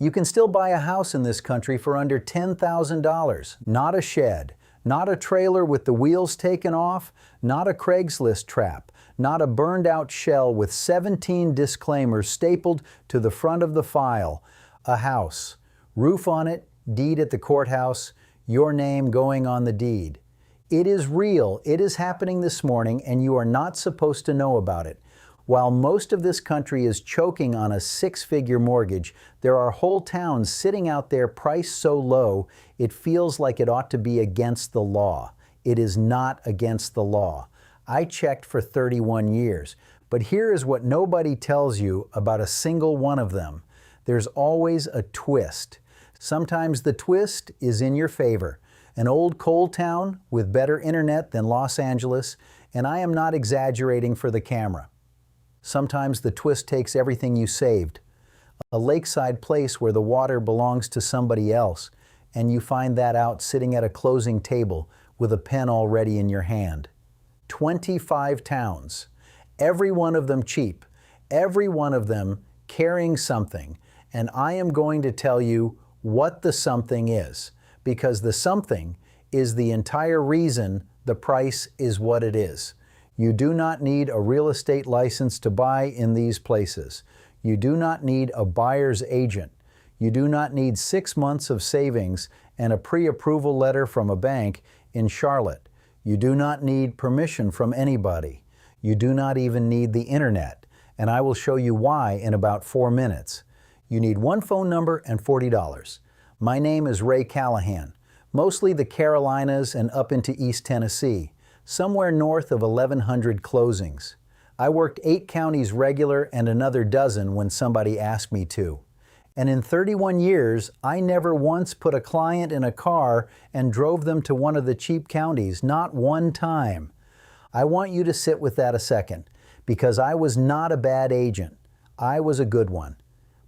You can still buy a house in this country for under $10,000. Not a shed, not a trailer with the wheels taken off, not a Craigslist trap, not a burned out shell with 17 disclaimers stapled to the front of the file. A house, roof on it, deed at the courthouse, your name going on the deed. It is real, it is happening this morning, and you are not supposed to know about it. While most of this country is choking on a six-figure mortgage, there are whole towns sitting out there priced so low, it feels like it ought to be against the law. It is not against the law. I checked for 31 years, but here is what nobody tells you about a single one of them. There's always a twist. Sometimes the twist is in your favor. An old coal town with better internet than Los Angeles, and I am not exaggerating for the camera. Sometimes the twist takes everything you saved. A lakeside place where the water belongs to somebody else, and you find that out sitting at a closing table with a pen already in your hand. 25 towns, every one of them cheap, every one of them carrying something, and I am going to tell you what the something is, because the something is the entire reason the price is what it is. You do not need a real estate license to buy in these places. You do not need a buyer's agent. You do not need 6 months of savings and a pre-approval letter from a bank in Charlotte. You do not need permission from anybody. You do not even need the internet, and I will show you why in about 4 minutes. You need one phone number and $40. My name is Ray Callahan, mostly the Carolinas and up into East Tennessee, somewhere north of 1,100 closings. I worked 8 counties regular and another dozen when somebody asked me to. And in 31 years, I never once put a client in a car and drove them to one of the cheap counties, not one time. I want you to sit with that a second, because I was not a bad agent. I was a good one.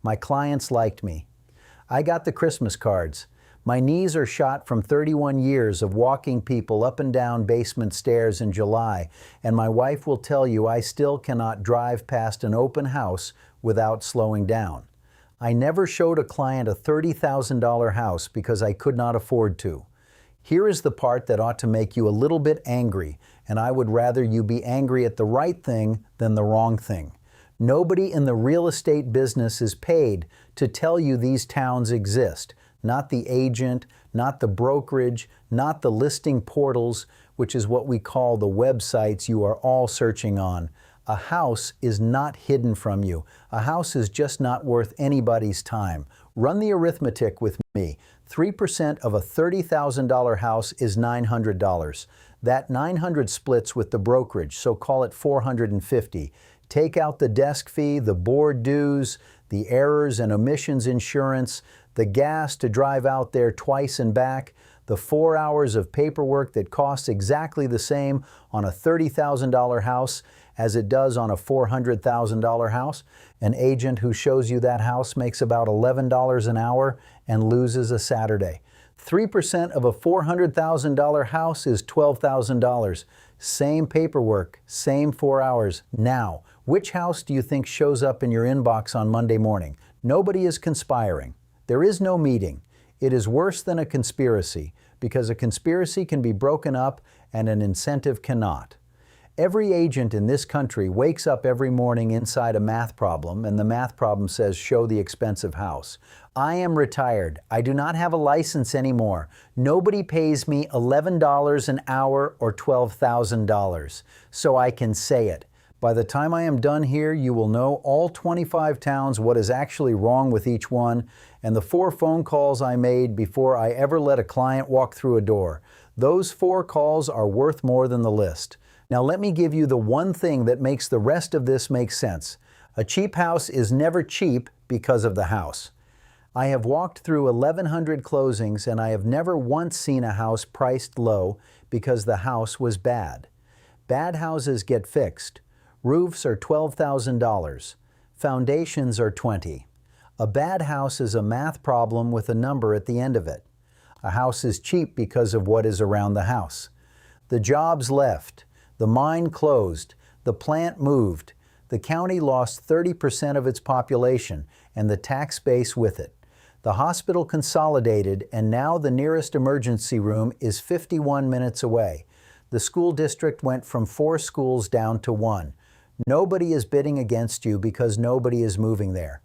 My clients liked me. I got the Christmas cards. My knees are shot from 31 years of walking people up and down basement stairs in July, and my wife will tell you I still cannot drive past an open house without slowing down. I never showed a client a $30,000 house because I could not afford to. Here is the part that ought to make you a little bit angry, and I would rather you be angry at the right thing than the wrong thing. Nobody in the real estate business is paid to tell you these towns exist. Not the agent, not the brokerage, not the listing portals, which is what we call the websites you are all searching on. A house is not hidden from you. A house is just not worth anybody's time. Run the arithmetic with me. 3% of a $30,000 house is $900. That $900 splits with the brokerage, so call it $450. Take out the desk fee, the board dues, the errors and omissions insurance, the gas to drive out there twice and back, the 4 hours of paperwork that costs exactly the same on a $30,000 house as it does on a $400,000 house. An agent who shows you that house makes about $11 an hour and loses a Saturday. 3% of a $400,000 house is $12,000. Same paperwork, same 4 hours. Now, which house do you think shows up in your inbox on Monday morning? Nobody is conspiring. There is no meeting. It is worse than a conspiracy, because a conspiracy can be broken up and an incentive cannot. Every agent in this country wakes up every morning inside a math problem, and the math problem says, show the expensive house. I am retired. I do not have a license anymore. Nobody pays me $11 an hour or $12,000, so I can say it. By the time I am done here, you will know all 25 towns, what is actually wrong with each one, and the 4 phone calls I made before I ever let a client walk through a door. Those 4 calls are worth more than the list. Now let me give you the one thing that makes the rest of this make sense. A cheap house is never cheap because of the house. I have walked through 1,100 closings, and I have never once seen a house priced low because the house was bad. Bad houses get fixed. Roofs are $12,000. Foundations are $20,000. A bad house is a math problem with a number at the end of it. A house is cheap because of what is around the house. The jobs left. The mine closed. The plant moved. The county lost 30% of its population and the tax base with it. The hospital consolidated, and now the nearest emergency room is 51 minutes away. The school district went from 4 schools down to 1. Nobody is bidding against you because nobody is moving there.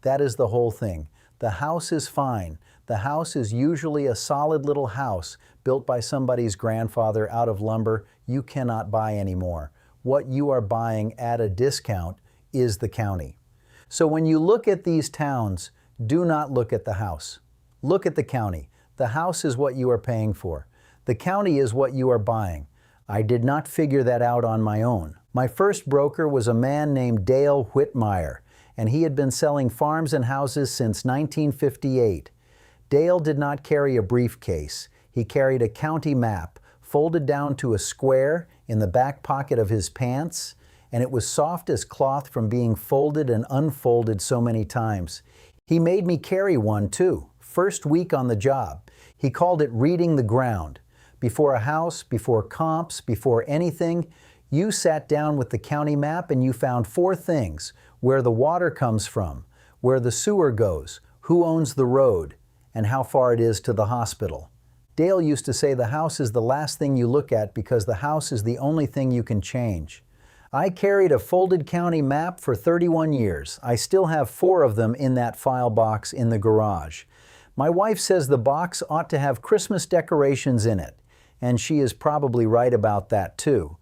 That is the whole thing. The house is fine. The house is usually a solid little house built by somebody's grandfather out of lumber you cannot buy anymore. What you are buying at a discount is the county. So when you look at these towns, do not look at the house. Look at the county. The house is what you are paying for. The county is what you are buying. I did not figure that out on my own. My first broker was a man named Dale Whitmire, and he had been selling farms and houses since 1958. Dale did not carry a briefcase. He carried a county map, folded down to a square in the back pocket of his pants, and it was soft as cloth from being folded and unfolded so many times. He made me carry one too, first week on the job. He called it reading the ground. Before a house, before comps, before anything, you sat down with the county map and you found 4 things: where the water comes from, where the sewer goes, who owns the road, and how far it is to the hospital. Dale used to say the house is the last thing you look at because the house is the only thing you can change. I carried a folded county map for 31 years. I still have 4 of them in that file box in the garage. My wife says the box ought to have Christmas decorations in it, and she is probably right about that too.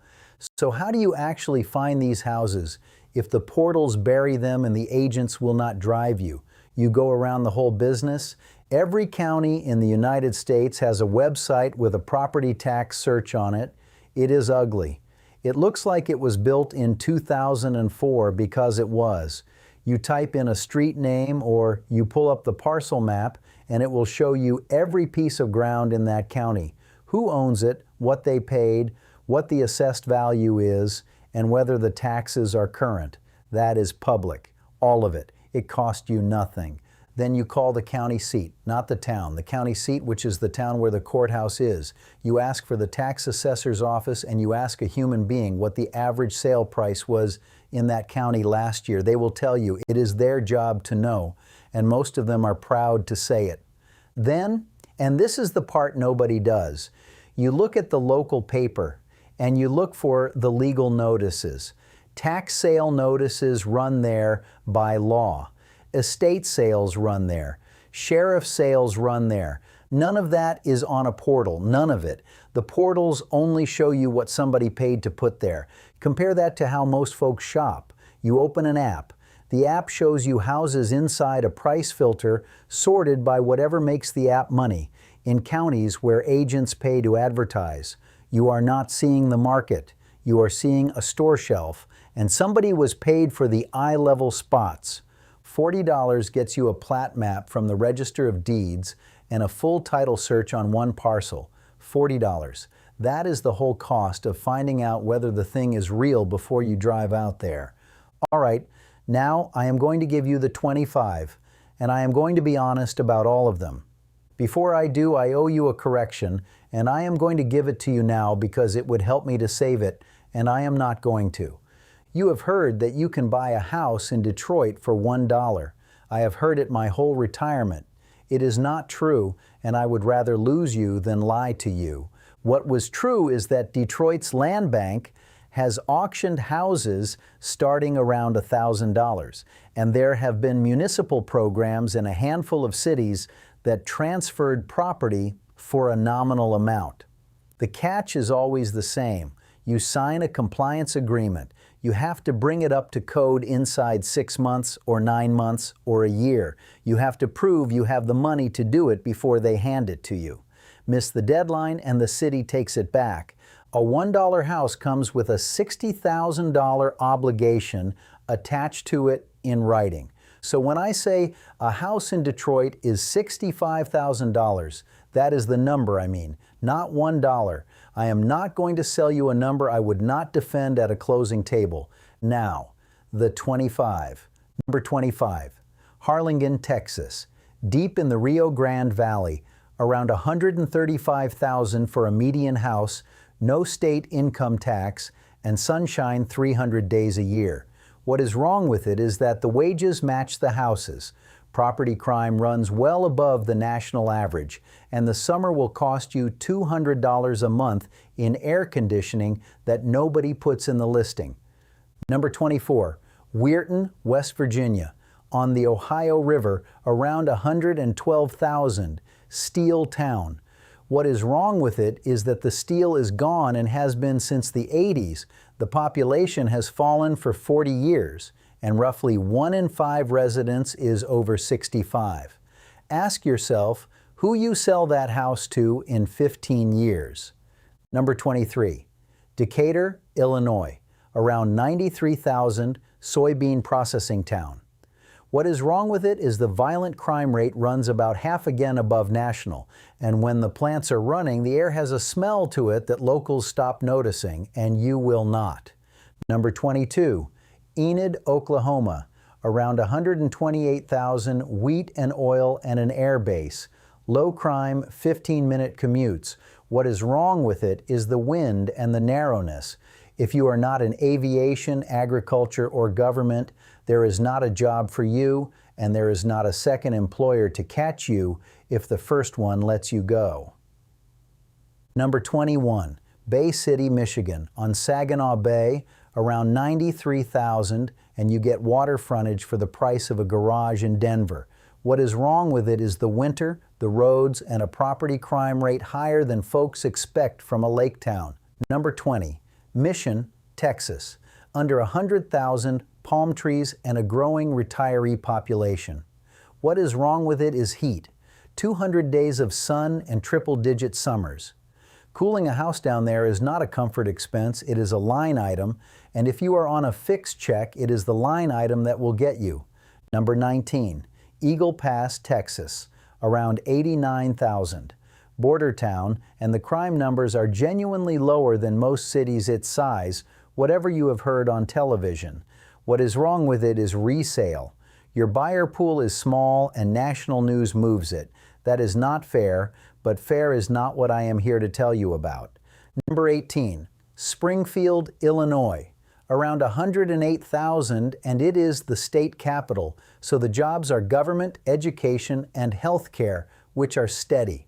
So how do you actually find these houses if the portals bury them and the agents will not drive you? You go around the whole business. Every county in the United States has a website with a property tax search on it. It is ugly. It looks like it was built in 2004 because it was. You type in a street name or you pull up the parcel map and it will show you every piece of ground in that county, who owns it, what they paid, what the assessed value is, and whether the taxes are current. That is public, all of it. It cost you nothing. Then you call the county seat, not the town. The county seat, which is the town where the courthouse is. You ask for the tax assessor's office and you ask a human being what the average sale price was in that county last year. They will tell you. It is their job to know, and most of them are proud to say it. Then, and this is the part nobody does, you look at the local paper and you look for the legal notices. Tax sale notices run there by law. Estate sales run there. Sheriff sales run there. None of that is on a portal, none of it. The portals only show you what somebody paid to put there. Compare that to how most folks shop. You open an app. The app shows you houses inside a price filter sorted by whatever makes the app money. In counties where agents pay to advertise, you are not seeing the market. You are seeing a store shelf, and somebody was paid for the eye-level spots. $40 gets you a plat map from the Register of Deeds and a full title search on one parcel. $40. That is the whole cost of finding out whether the thing is real before you drive out there. All right, now I am going to give you the 25, and I am going to be honest about all of them. Before I do, I owe you a correction, and I am going to give it to you now because it would help me to save it, and I am not going to. You have heard that you can buy a house in Detroit for $1. I have heard it my whole retirement. It is not true, and I would rather lose you than lie to you. What was true is that Detroit's land bank has auctioned houses starting around $1,000, and there have been municipal programs in a handful of cities that transferred property for a nominal amount. The catch is always the same. You sign a compliance agreement. You have to bring it up to code inside 6 months or 9 months or a year. You have to prove you have the money to do it before they hand it to you. Miss the deadline and the city takes it back. A $1 house comes with a $60,000 obligation attached to it in writing. So when I say a house in Detroit is $65,000, that is the number I mean, not $1. I am not going to sell you a number I would not defend at a closing table. Now, the 25. Number 25, Harlingen, Texas. Deep in the Rio Grande Valley, around $135,000 for a median house, no state income tax, and sunshine 300 days a year. What is wrong with it is that the wages match the houses. Property crime runs well above the national average, and the summer will cost you $200 a month in air conditioning that nobody puts in the listing. Number 24, Weirton, West Virginia, on the Ohio River, around 112,000, steel town. What is wrong with it is that the steel is gone and has been since the 80s. The population has fallen for 40 years, and roughly 1 in 5 residents is over 65. Ask yourself who you sell that house to in 15 years. Number 23, Decatur, Illinois, around 93,000, soybean processing town. What is wrong with it is the violent crime rate runs about half again above national, and when the plants are running, the air has a smell to it that locals stop noticing, and you will not. Number 22, Enid, Oklahoma, around 128,000, wheat and oil and an air base. Low crime, 15-minute commutes. What is wrong with it is the wind and the narrowness. If you are not in aviation, agriculture, or government, there is not a job for you, and there is not a second employer to catch you if the first one lets you go. Number 21, Bay City, Michigan, on Saginaw Bay, around 93,000, and you get water frontage for the price of a garage in Denver. What is wrong with it is the winter, the roads, and a property crime rate higher than folks expect from a lake town. Number 20, Mission, Texas, under 100,000, palm trees, and a growing retiree population. What is wrong with it is heat. 200 days of sun and triple-digit summers. Cooling a house down there is not a comfort expense, it is a line item, and if you are on a fixed check, it is the line item that will get you. Number 19, Eagle Pass, Texas, around 89,000. Border town, and the crime numbers are genuinely lower than most cities its size, whatever you have heard on television. What is wrong with it is resale. Your buyer pool is small and national news moves it. That is not fair, but fair is not what I am here to tell you about. Number 18, Springfield, Illinois, around 108,000, and it is the state capital, so the jobs are government, education, and health care, which are steady.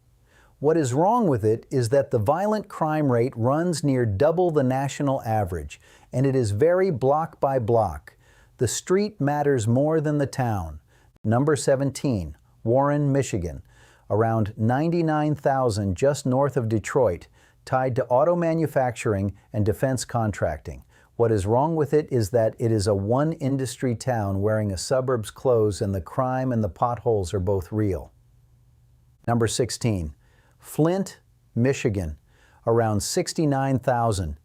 What is wrong with it is that the violent crime rate runs near double the national average, and it is very block by block. The street matters more than the town. Number 17, Warren, Michigan, around 99,000 just north of Detroit, tied to auto manufacturing and defense contracting. What is wrong with it is that it is a one-industry town wearing a suburb's clothes, and the crime and the potholes are both real. Number 16, Flint, Michigan, around 69,000.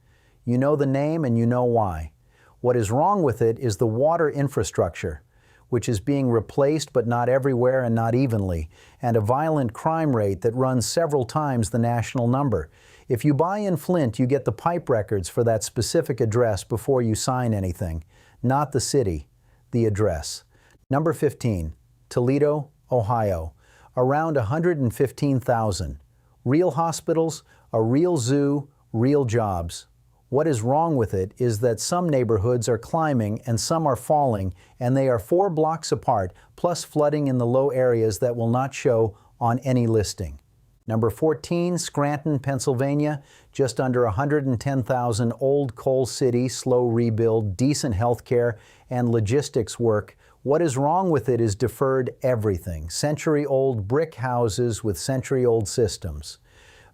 You know the name and you know why. What is wrong with it is the water infrastructure, which is being replaced but not everywhere and not evenly, and a violent crime rate that runs several times the national number. If you buy in Flint, you get the pipe records for that specific address before you sign anything, not the city, the address. Number 15, Toledo, Ohio, around 115,000. Real hospitals, a real zoo, real jobs. What is wrong with it is that some neighborhoods are climbing and some are falling, and they are 4 blocks apart, plus flooding in the low areas that will not show on any listing. Number 14, Scranton, Pennsylvania, just under 110,000, old coal city, slow rebuild, decent health care, and logistics work. What is wrong with it is deferred everything. Century-old brick houses with century-old systems.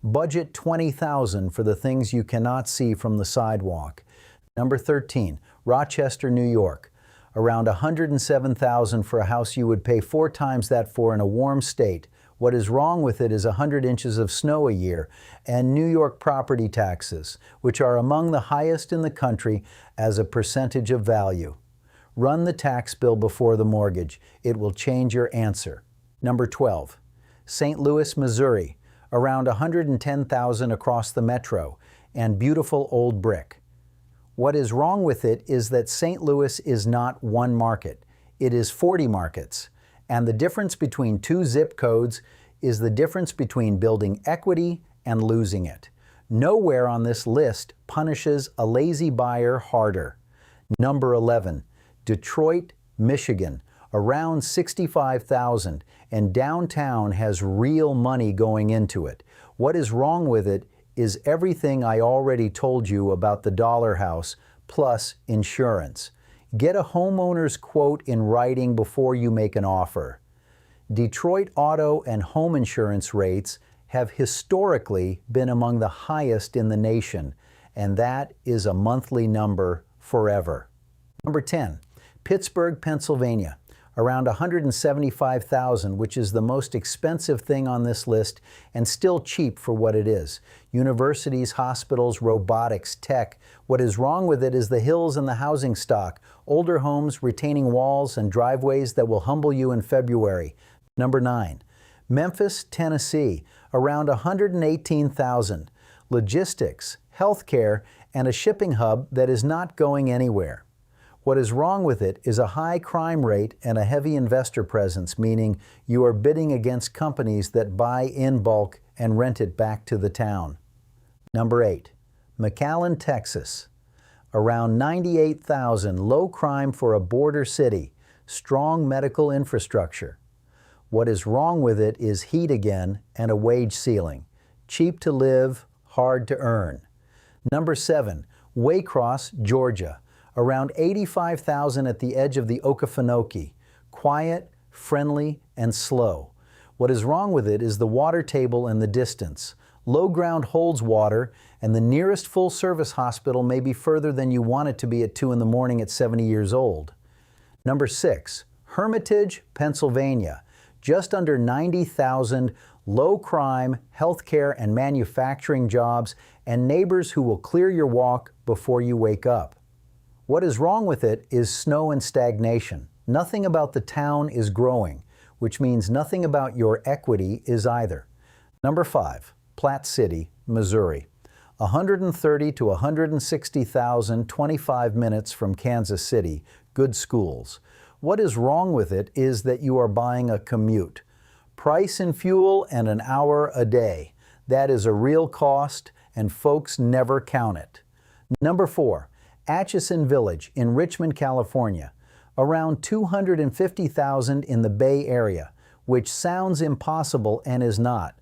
Budget $20,000 for the things you cannot see from the sidewalk. Number 13, Rochester, New York. Around $107,000 for a house you would pay 4 times that for in a warm state. What is wrong with it is 100 inches of snow a year, and New York property taxes, which are among the highest in the country as a percentage of value. Run the tax bill before the mortgage. It will change your answer. Number 12, St. Louis, Missouri, around 110,000 across the metro, and beautiful old brick. What is wrong with it is that St. Louis is not one market. It is 40 markets. And the difference between 2 zip codes is the difference between building equity and losing it. Nowhere on this list punishes a lazy buyer harder. Number 11, Detroit, Michigan, around 65,000, and downtown has real money going into it. What is wrong with it is everything I already told you about the Dollar House, plus insurance. Get a homeowner's quote in writing before you make an offer. Detroit auto and home insurance rates have historically been among the highest in the nation, and that is a monthly number forever. Number 10, Pittsburgh, Pennsylvania, around $175,000, which is the most expensive thing on this list and still cheap for what it is. Universities, hospitals, robotics, tech. What is wrong with it is the hills and the housing stock, older homes, retaining walls, and driveways that will humble you in February. Number 9, Memphis, Tennessee, around $118,000. Logistics, healthcare, and a shipping hub that is not going anywhere. What is wrong with it is a high crime rate and a heavy investor presence, meaning you are bidding against companies that buy in bulk and rent it back to the town. Number 8, McAllen, Texas, around $98,000, low crime for a border city, strong medical infrastructure. What is wrong with it is heat again and a wage ceiling. Cheap to live, hard to earn. Number 7, Waycross, Georgia, around $85,000 at the edge of the Okefenokee. Quiet, friendly, and slow. What is wrong with it is the water table and the distance. Low ground holds water, and the nearest full-service hospital may be further than you want it to be at 2 in the morning at 70 years old. Number 6, Hermitage, Pennsylvania, just under $90,000, low crime, healthcare, and manufacturing jobs, and neighbors who will clear your walk before you wake up. What is wrong with it is snow and stagnation. Nothing about the town is growing, which means nothing about your equity is either. Number 5, Platte City, Missouri, 130 to 160,000, 25 minutes from Kansas City, good schools. What is wrong with it is that you are buying a commute. Price in fuel and an hour a day. That is a real cost, and folks never count it. Number 4, Atchison Village in Richmond, California, around $250,000 in the Bay Area, which sounds impossible and is not.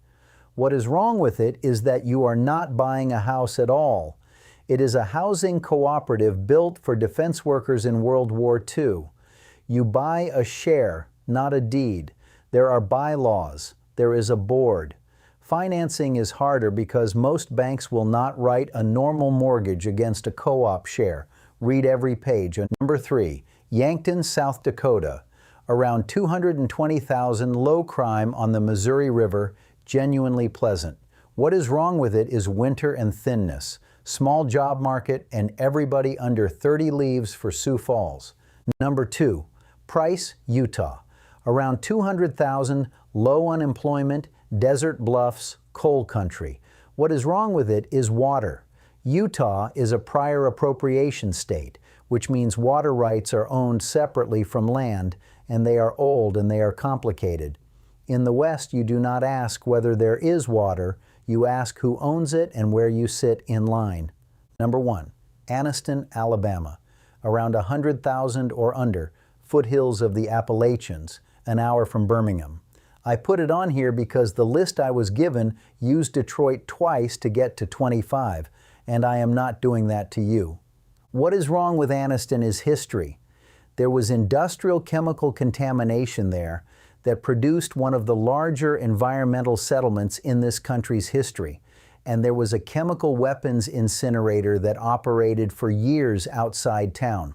What is wrong with it is that you are not buying a house at all. It is a housing cooperative built for defense workers in World War II. You buy a share, not a deed. There are bylaws. There is a board. Financing is harder because most banks will not write a normal mortgage against a co-op share. Read every page. Number 3, Yankton, South Dakota, around $220,000, low crime on the Missouri River, genuinely pleasant. What is wrong with it is winter and thinness, small job market, and everybody under 30 leaves for Sioux Falls. Number 2, Price, Utah, around $200,000, low unemployment, desert bluffs, coal country. What is wrong with it is water. Utah is a prior appropriation state, which means water rights are owned separately from land, and they are old and they are complicated. In the West, you do not ask whether there is water, you ask who owns it and where you sit in line. Number 1, Anniston, Alabama, around $100,000 or under, foothills of the Appalachians, an hour from Birmingham. I put it on here because the list I was given used Detroit twice to get to 25, and I am not doing that to you. What is wrong with Anniston is history. There was industrial chemical contamination there that produced one of the larger environmental settlements in this country's history, and there was a chemical weapons incinerator that operated for years outside town.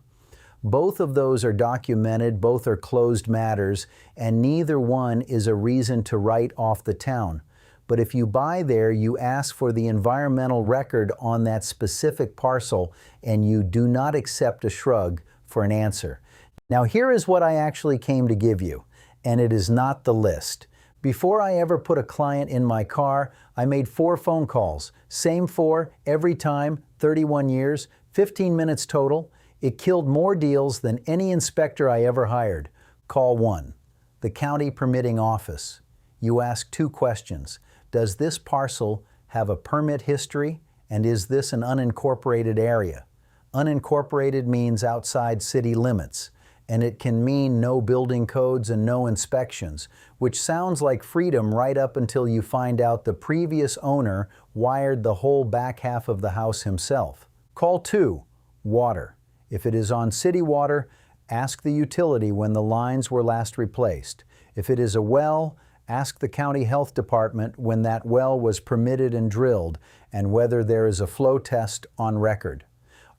Both of those are documented, both are closed matters, and neither one is a reason to write off the town. But if you buy there, you ask for the environmental record on that specific parcel, and you do not accept a shrug for an answer. Now here is what I actually came to give you, and it is not the list. Before I ever put a client in my car, I made 4 phone calls. Same 4, every time, 31 years, 15 minutes total. It killed more deals than any inspector I ever hired. Call 1, the county permitting office. You ask 2 questions. Does this parcel have a permit history, and is this an unincorporated area? Unincorporated means outside city limits. and it can mean no building codes and no inspections, which sounds like freedom right up until you find out the previous owner wired the whole back half of the house himself. Call 2. Water. If it is on city water, ask the utility when the lines were last replaced. If it is a well, ask the county health department when that well was permitted and drilled and whether there is a flow test on record.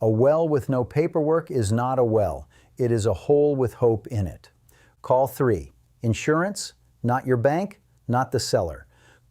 A well with no paperwork is not a well. It is a hole with hope in it. Call 3. Insurance? Not your bank, not the seller.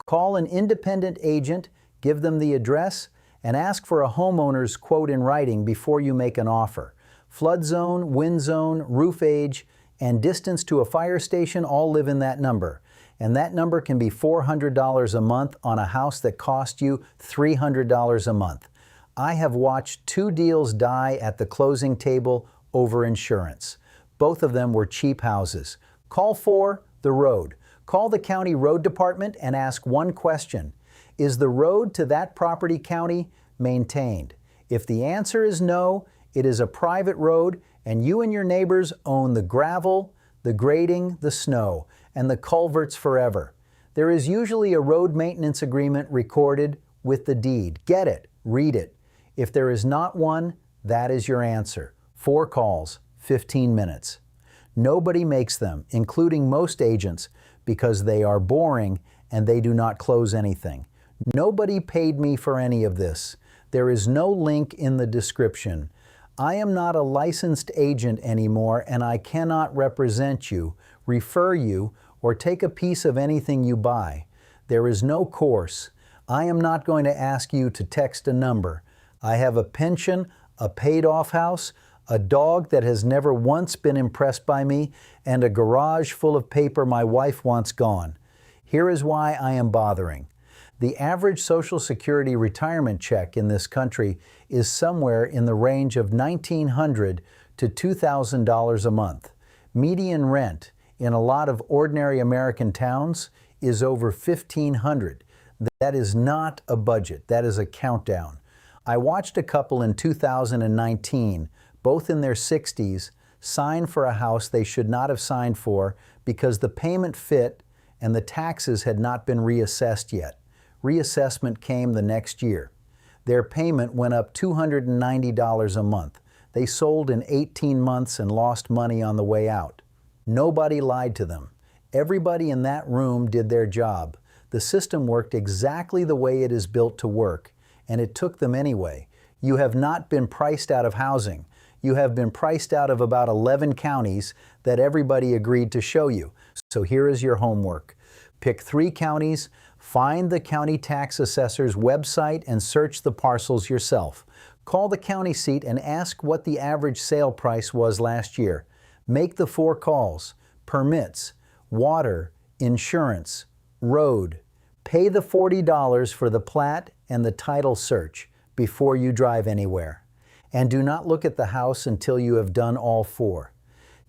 Call an independent agent, give them the address, and ask for a homeowner's quote in writing before you make an offer. Flood zone, wind zone, roof age, and distance to a fire station all live in that number. And that number can be $400 a month on a house that cost you $300 a month. I have watched 2 deals die at the closing table over insurance. Both of them were cheap houses. Call 4. The road. Call the county road department and ask one question. Is the road to that property county maintained? If the answer is no, it is a private road and you and your neighbors own the gravel, the grading, the snow, and the culverts forever. There is usually a road maintenance agreement recorded with the deed. Get it, read it. If there is not one, that is your answer. 4 calls, 15 minutes. Nobody makes them, including most agents, because they are boring and they do not close anything. Nobody paid me for any of this. There is no link in the description. I am not a licensed agent anymore and I cannot represent you, refer you, or take a piece of anything you buy. There is no course. I am not going to ask you to text a number. I have a pension, a paid-off house, a dog that has never once been impressed by me, and a garage full of paper my wife wants gone. Here is why I am bothering. The average Social Security retirement check in this country is somewhere in the range of $1,900 to $2,000 a month. Median rent in a lot of ordinary American towns is over $1,500. That is not a budget, that is a countdown. I watched a couple in 2019, both in their 60s, sign for a house they should not have signed for because the payment fit and the taxes had not been reassessed yet. Reassessment came the next year. Their payment went up $290 a month. They sold in 18 months and lost money on the way out. Nobody lied to them. Everybody in that room did their job. The system worked exactly the way it is built to work, and it took them anyway. You have not been priced out of housing. You have been priced out of about 11 counties that everybody agreed to show you. So here is your homework. Pick 3 counties, find the county tax assessor's website and search the parcels yourself. Call the county seat and ask what the average sale price was last year. Make the 4 calls: permits, water, insurance, road. Pay the $40 for the plat and the title search before you drive anywhere. And do not look at the house until you have done all 4.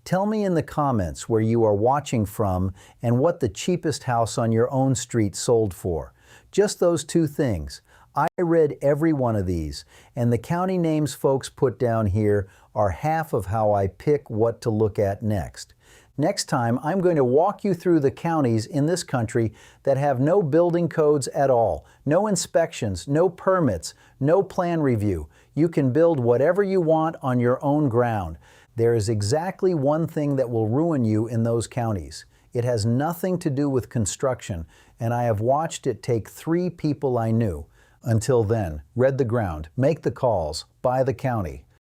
Tell me in the comments where you are watching from and what the cheapest house on your own street sold for. Just those 2 things. I read every one of these, and the county names folks put down here are half of how I pick what to look at next. Next time, I'm going to walk you through the counties in this country that have no building codes at all, no inspections, no permits, no plan review. You can build whatever you want on your own ground. There is exactly one thing that will ruin you in those counties. It has nothing to do with construction, and I have watched it take 3 people I knew. Until then, read the ground, make the calls, buy the county.